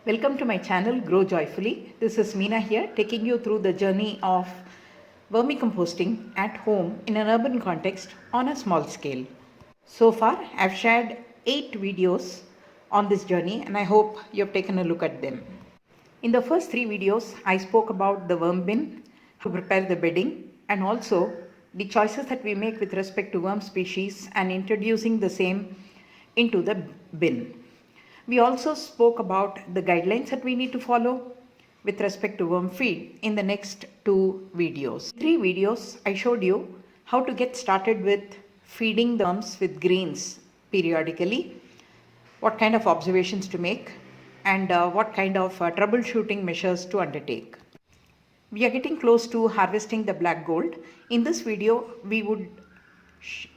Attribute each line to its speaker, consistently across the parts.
Speaker 1: Welcome to my channel Grow Joyfully. This is Meena here, taking you through the journey of vermicomposting at home in an urban context on a small scale. So far, I've shared 8 videos on this journey and I hope you've taken a look at them. In the first 3 videos, I spoke about the worm bin, how to prepare the bedding, and also the choices that we make with respect to worm species and introducing the same into the bin. We also spoke about the guidelines that we need to follow with respect to worm feed in the next 2 videos. 3 videos, I showed you how to get started with feeding the worms with greens periodically, what kind of observations to make, and what kind of troubleshooting measures to undertake. We are getting close to harvesting the black gold. In this video, we would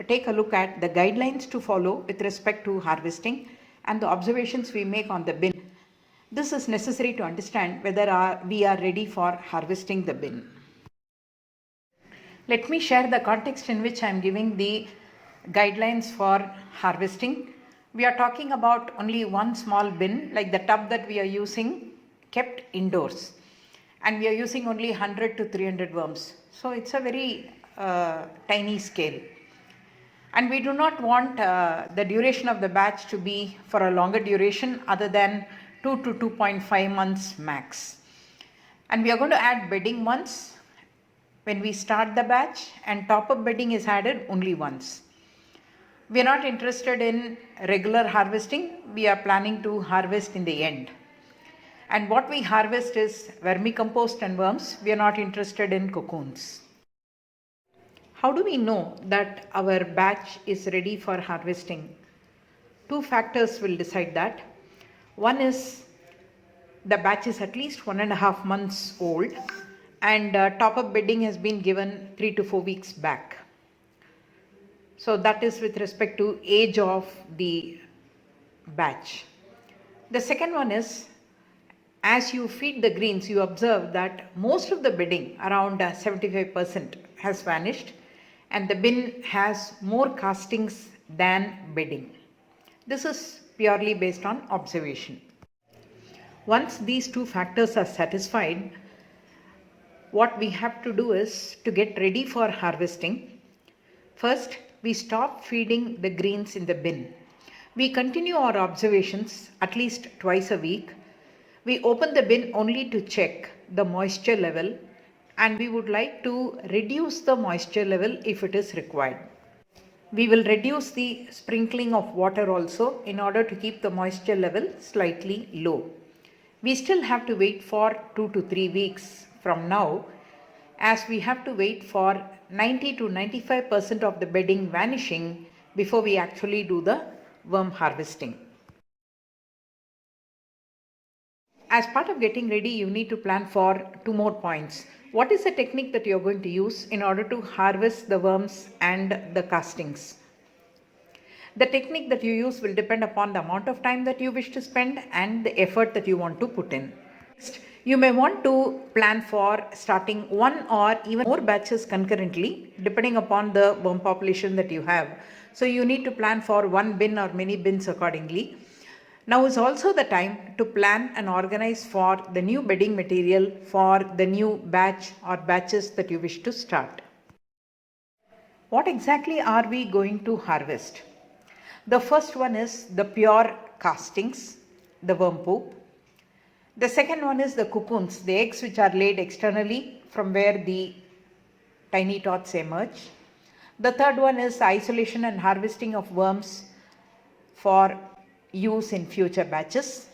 Speaker 1: take a look at the guidelines to follow with respect to harvesting and the observations we make on the bin. This is necessary to understand whether we are ready for harvesting the bin. Let me share the context in which I am giving the guidelines for harvesting. We are talking about only one small bin, like the tub that we are using, kept indoors. And we are using only 100 to 300 worms. So it's a very tiny scale. And we do not want the duration of the batch to be for a longer duration other than 2 to 2.5 months max. And we are going to add bedding once when we start the batch, and top-up bedding is added only once. We are not interested in regular harvesting. We are planning to harvest in the end. And what we harvest is vermicompost and worms. We are not interested in cocoons. How do we know that our batch is ready for harvesting? 2 factors will decide that. One is the batch is at least 1.5 months old and top-up bedding has been given 3 to 4 weeks back. So that is with respect to age of the batch. The second one is, as you feed the greens, you observe that most of the bedding, around 75%, has vanished and the bin has more castings than bedding. This is purely based on observation. Once these 2 factors are satisfied, what we have to do is to get ready for harvesting. First, we stop feeding the greens in the bin. We continue our observations at least twice a week. We open the bin only to check the moisture level, and we would like to reduce the moisture level if it is required. We will reduce the sprinkling of water also in order to keep the moisture level slightly low. We still have to wait for 2 to 3 weeks from now, as we have to wait for 90 to 95% of the bedding vanishing before we actually do the worm harvesting. As part of getting ready, you need to plan for 2 more points. What is the technique that you're going to use in order to harvest the worms and the castings? The technique that you use will depend upon the amount of time that you wish to spend and the effort that you want to put in. Next, you may want to plan for starting 1 or even more batches concurrently, depending upon the worm population that you have. So you need to plan for 1 bin or many bins accordingly. Now is also the time to plan and organize for the new bedding material for the new batch or batches that you wish to start. What exactly are we going to harvest? The first one is the pure castings, the worm poop. The second one is the cocoons, the eggs which are laid externally from where the tiny tots emerge. The third one is the isolation and harvesting of worms for use in future batches.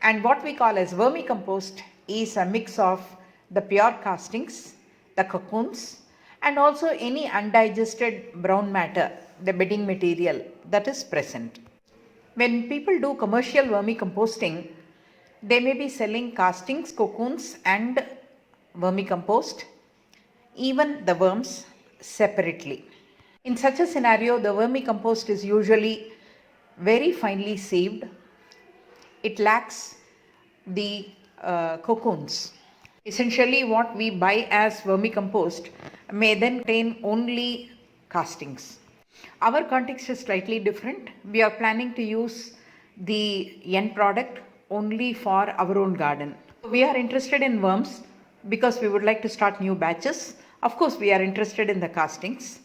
Speaker 1: And what we call as vermicompost is a mix of the pure castings, the cocoons, and also any undigested brown matter, the bedding material that is present. When people do commercial vermicomposting, they may be selling castings, cocoons and vermicompost, even the worms separately. In such a scenario, the vermicompost is usually very finely sieved. It lacks the cocoons. Essentially, what we buy as vermicompost may then contain only castings. Our context is slightly different. We are planning to use the end product only for our own garden. We are interested in worms because we would like to start new batches. Of course, we are interested in the castings.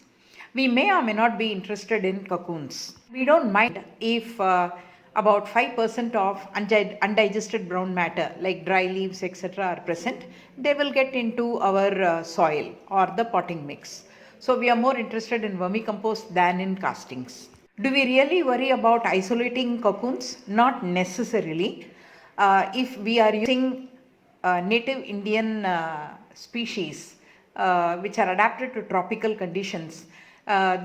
Speaker 1: We may or may not be interested in cocoons. We don't mind if about 5% of undigested brown matter like dry leaves etc. are present. They will get into our soil or the potting mix. So we are more interested in vermicompost than in castings. Do we really worry about isolating cocoons? Not necessarily. If we are using native Indian species which are adapted to tropical conditions,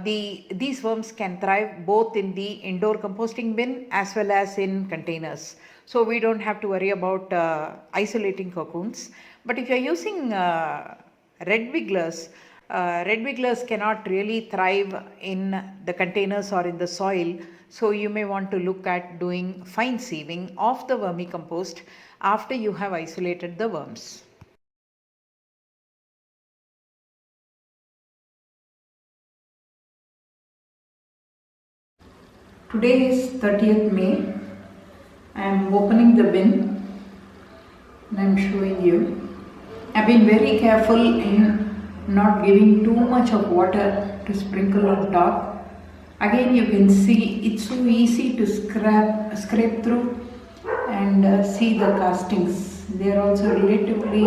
Speaker 1: these worms can thrive both in the indoor composting bin as well as in containers. So we don't have to worry about isolating cocoons. But if you are using red wigglers, red wigglers cannot really thrive in the containers or in the soil. So you may want to look at doing fine sieving of the vermicompost after you have isolated the worms. Today is 30th May. I am opening the bin and I am showing you. I have been very careful in not giving too much of water to sprinkle on top. Again, you can see it's so easy to scrape through and see the castings. They are also relatively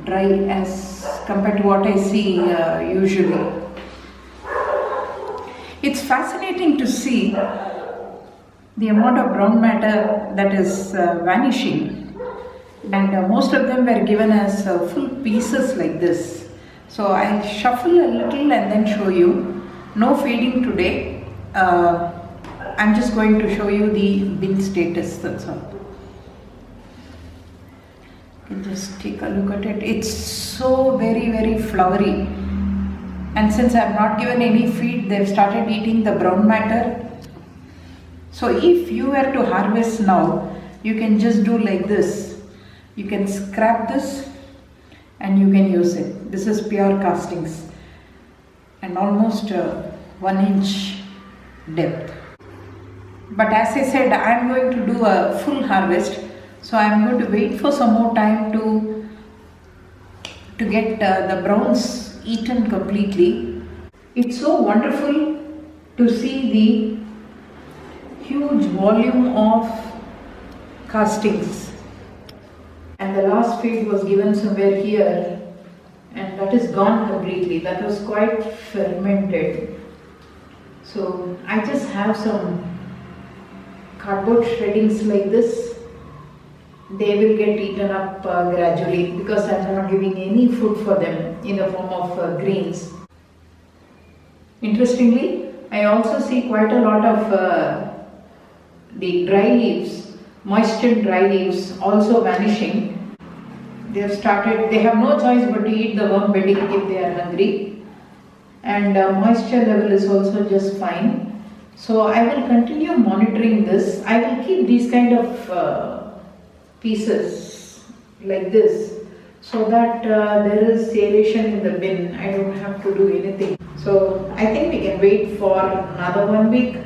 Speaker 1: dry as compared to what I see usually. It's fascinating to see the amount of brown matter that is vanishing, and most of them were given as full pieces like this. So I'll shuffle a little and then show you. No feeding today. I'm just going to show you the bin status, that's all. You can just take a look at it. It's so very flowery. And since I have not given any feed, they've started eating the brown matter. So if you were to harvest now, you can just do like this. You can scrap this and you can use it. This is pure castings and almost 1 inch depth. But as I said, I am going to do a full harvest. So I am going to wait for some more time to get the browns eaten completely. It's so wonderful to see the huge volume of castings. And the last feed was given somewhere here and that is gone completely. That was quite fermented. So I just have some cardboard shreddings like this. They will get eaten up gradually because I am not giving any food for them in the form of greens. Interestingly, I also see quite a lot of the dry leaves, moistened dry leaves also vanishing. They have no choice but to eat the worm bedding if they are hungry, and moisture level is also just fine. So I will continue monitoring this. I will keep these kind of pieces like this so that there is aeration in the bin. I don't have to do anything. So I think we can wait for another 1 week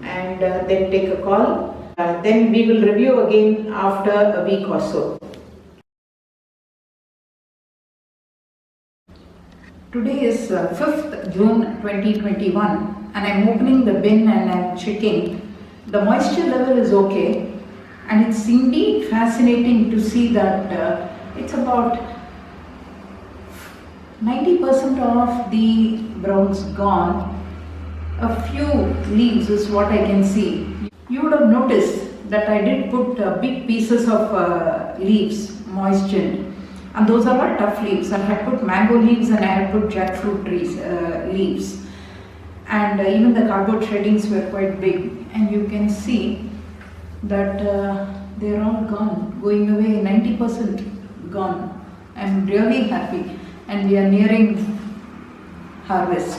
Speaker 1: and then take a call. Then we will review again after a week or so. Today is 5th June 2021 and I am opening the bin and I am checking. The moisture level is okay. And it's indeed fascinating to see that it's about 90% of the browns gone. A few leaves is what I can see. You would have noticed that I did put big pieces of leaves moistened, and those are all tough leaves. I had put mango leaves and I had put jackfruit trees leaves, and even the cardboard shreddings were quite big, and you can see that they're all gone, going away, 90% gone. I'm really happy and we are nearing harvest.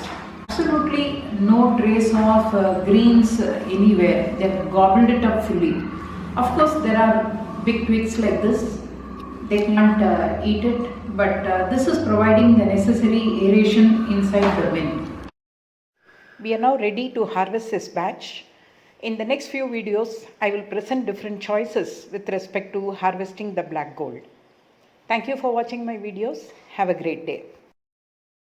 Speaker 1: Absolutely no trace of greens anywhere. They've gobbled it up fully. Of course, there are big twigs like this. They can't eat it, but this is providing the necessary aeration inside the bin. We are now ready to harvest this batch. In the next few videos, I will present different choices with respect to harvesting the black gold. Thank you for watching my videos. Have a great day.